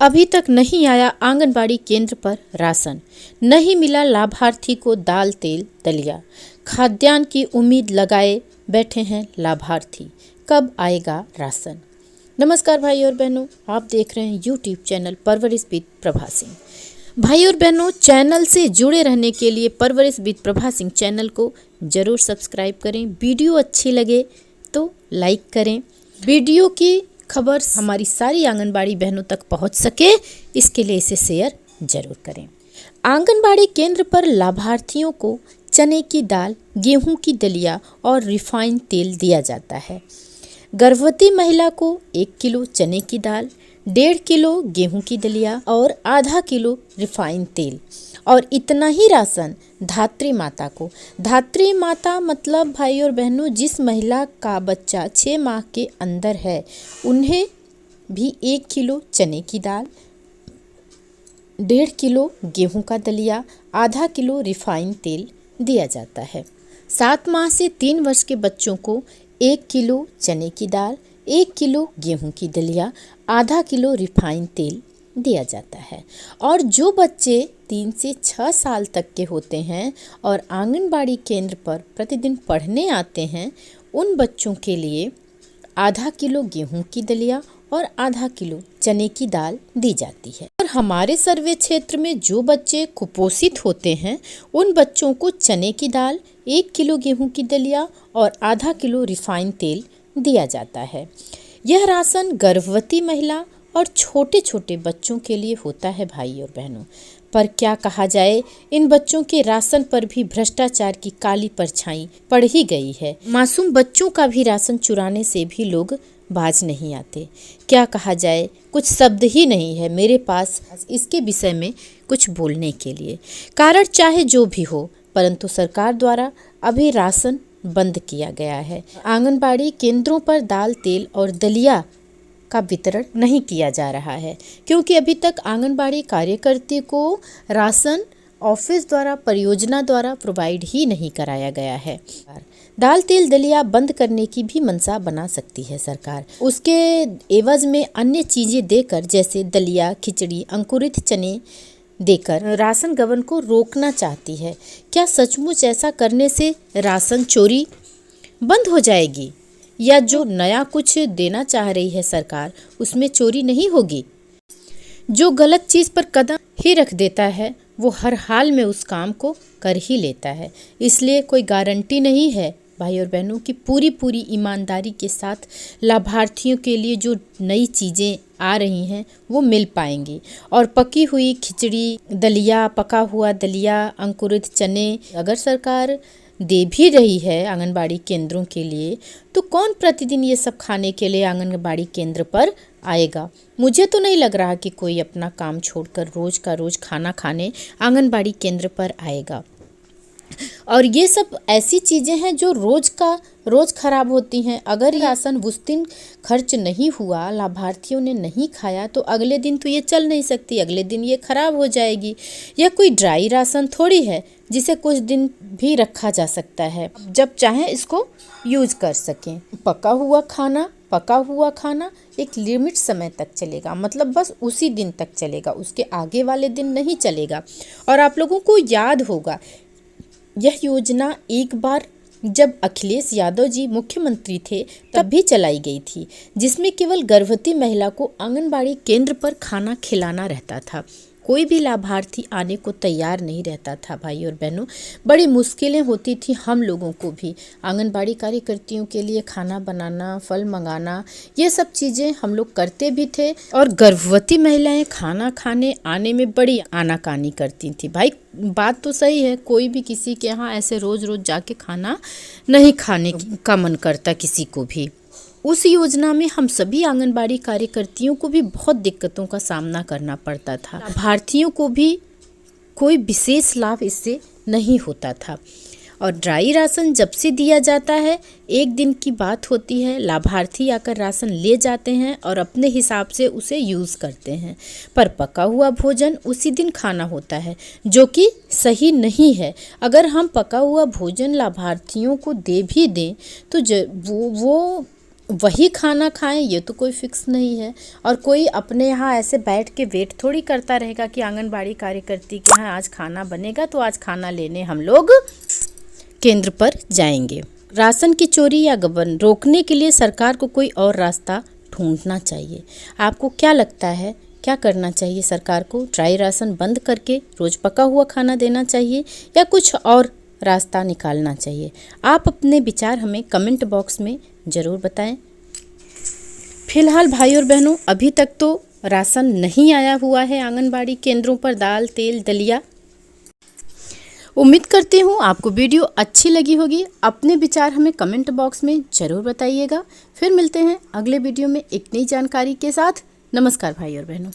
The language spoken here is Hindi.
अभी तक नहीं आया आंगनबाड़ी केंद्र पर राशन, नहीं मिला लाभार्थी को दाल तेल दलिया। खाद्यान्न की उम्मीद लगाए बैठे हैं लाभार्थी, कब आएगा राशन। नमस्कार भाई और बहनों, आप देख रहे हैं यूट्यूब चैनल परवरिश विद प्रभा सिंह। भाई और बहनों, चैनल से जुड़े रहने के लिए परवरिश विद प्रभा सिंह चैनल को ज़रूर सब्सक्राइब करें। वीडियो अच्छी लगे तो लाइक करें। वीडियो की खबर हमारी सारी आंगनबाड़ी बहनों तक पहुंच सके, इसके लिए इसे शेयर जरूर करें। आंगनबाड़ी केंद्र पर लाभार्थियों को चने की दाल, गेहूं की दलिया और रिफाइंड तेल दिया जाता है। गर्भवती महिला को 1 किलो चने की दाल, 1.5 किलो गेहूं की दलिया और आधा किलो रिफाइंड तेल और इतना ही राशन धात्री माता को। धात्री माता मतलब भाई और बहनों, जिस महिला का बच्चा 6 माह के अंदर है, उन्हें भी 1 किलो चने की दाल, 1.5 किलो गेहूं का दलिया, आधा किलो रिफाइंड तेल दिया जाता है। 7 माह से 3 वर्ष के बच्चों को 1 किलो चने की दाल, 1 किलो गेहूं की दलिया, आधा किलो रिफाइंड तेल दिया जाता है। और जो बच्चे 3 से 6 साल तक के होते हैं और आंगनबाड़ी केंद्र पर प्रतिदिन पढ़ने आते हैं, उन बच्चों के लिए आधा किलो गेहूं की दलिया और आधा किलो चने की दाल दी जाती है। और हमारे सर्वे क्षेत्र में जो बच्चे कुपोषित होते हैं, उन बच्चों को चने की दाल, 1 किलो गेहूं की दलिया और आधा किलो रिफाइंड तेल दिया जाता है। यह राशन गर्भवती महिला और छोटे छोटे बच्चों के लिए होता है भाई और बहनों। पर क्या कहा जाए, इन बच्चों के राशन पर भी भ्रष्टाचार की काली परछाई पड़ ही गई है। मासूम बच्चों का भी राशन चुराने से भी लोग बाज नहीं आते। क्या कहा जाए, कुछ शब्द ही नहीं है मेरे पास इसके विषय में कुछ बोलने के लिए। कारण चाहे जो भी हो, परंतु सरकार द्वारा अभी राशन बंद किया गया है। आंगनबाड़ी केंद्रों पर दाल, तेल और दलिया का वितरण नहीं किया जा रहा है, क्योंकि अभी तक आंगनबाड़ी कार्यकर्ती को राशन ऑफिस द्वारा, परियोजना द्वारा प्रोवाइड ही नहीं कराया गया है। दाल, तेल, दलिया बंद करने की भी मंशा बना सकती है सरकार। उसके एवज में अन्य चीज़ें देकर, जैसे दलिया, खिचड़ी, अंकुरित चने देकर राशन गबन को रोकना चाहती है। क्या सचमुच ऐसा करने से राशन चोरी बंद हो जाएगी, या जो नया कुछ देना चाह रही है सरकार, उसमें चोरी नहीं होगी? जो गलत चीज़ पर कदम ही रख देता है, वो हर हाल में उस काम को कर ही लेता है। इसलिए कोई गारंटी नहीं है भाई और बहनों की पूरी ईमानदारी के साथ लाभार्थियों के लिए जो नई चीज़ें आ रही हैं वो मिल पाएंगी। और पकी हुई खिचड़ी, दलिया, पका हुआ दलिया, अंकुरित चने अगर सरकार दे भी रही है आंगनबाड़ी केंद्रों के लिए, तो कौन प्रतिदिन ये सब खाने के लिए आंगनबाड़ी केंद्र पर आएगा? मुझे तो नहीं लग रहा कि कोई अपना काम छोड़कर रोज़ का रोज़ खाना खाने आंगनबाड़ी केंद्र पर आएगा। और ये सब ऐसी चीज़ें हैं जो रोज़ का रोज़ खराब होती हैं। अगर राशन उस दिन खर्च नहीं हुआ, लाभार्थियों ने नहीं खाया, तो अगले दिन तो ये चल नहीं सकती, अगले दिन ये खराब हो जाएगी। यह कोई ड्राई राशन थोड़ी है जिसे कुछ दिन भी रखा जा सकता है, जब चाहें इसको यूज कर सकें। पका हुआ खाना एक लिमिट समय तक चलेगा, मतलब बस उसी दिन तक चलेगा, उसके आगे वाले दिन नहीं चलेगा। और आप लोगों को याद होगा, यह योजना एक बार जब अखिलेश यादव जी मुख्यमंत्री थे तब भी चलाई गई थी, जिसमें केवल गर्भवती महिला को आंगनबाड़ी केंद्र पर खाना खिलाना रहता था। कोई भी लाभार्थी आने को तैयार नहीं रहता था भाई और बहनों। बड़ी मुश्किलें होती थी हम लोगों को भी, आंगनबाड़ी कार्यकर्तियों के लिए खाना बनाना, फल मंगाना, ये सब चीज़ें हम लोग करते भी थे। और गर्भवती महिलाएं खाना खाने आने में बड़ी आनाकानी करती थी। भाई बात तो सही है, कोई भी किसी के यहाँ ऐसे रोज़ रोज़ जाके खाना नहीं खाने का मन करता किसी को भी। उस योजना में हम सभी आंगनबाड़ी कार्यकर्तियों को भी बहुत दिक्कतों का सामना करना पड़ता था। लाभार्थियों को भी कोई विशेष लाभ इससे नहीं होता था। और ड्राई राशन जब से दिया जाता है, एक दिन की बात होती है, लाभार्थी आकर राशन ले जाते हैं और अपने हिसाब से उसे यूज़ करते हैं। पर पका हुआ भोजन उसी दिन खाना होता है, जो कि सही नहीं है। अगर हम पका हुआ भोजन लाभार्थियों को दे भी दें तो वो वही खाना खाएं ये तो कोई फिक्स नहीं है। और कोई अपने यहाँ ऐसे बैठ के वेट थोड़ी करता रहेगा कि आंगनबाड़ी कार्यकर्ती के यहाँ आज खाना बनेगा तो आज खाना लेने हम लोग केंद्र पर जाएंगे। राशन की चोरी या गबन रोकने के लिए सरकार को कोई और रास्ता ढूंढना चाहिए। आपको क्या लगता है क्या करना चाहिए सरकार को? ड्राई राशन बंद करके रोज़ पका हुआ खाना देना चाहिए या कुछ और रास्ता निकालना चाहिए? आप अपने विचार हमें कमेंट बॉक्स में ज़रूर बताएं। फिलहाल भाई और बहनों, अभी तक तो राशन नहीं आया हुआ है आंगनबाड़ी केंद्रों पर, दाल, तेल, दलिया। उम्मीद करती हूँ आपको वीडियो अच्छी लगी होगी। अपने विचार हमें कमेंट बॉक्स में ज़रूर बताइएगा। फिर मिलते हैं अगले वीडियो में एक नई जानकारी के साथ। नमस्कार भाई और बहनों।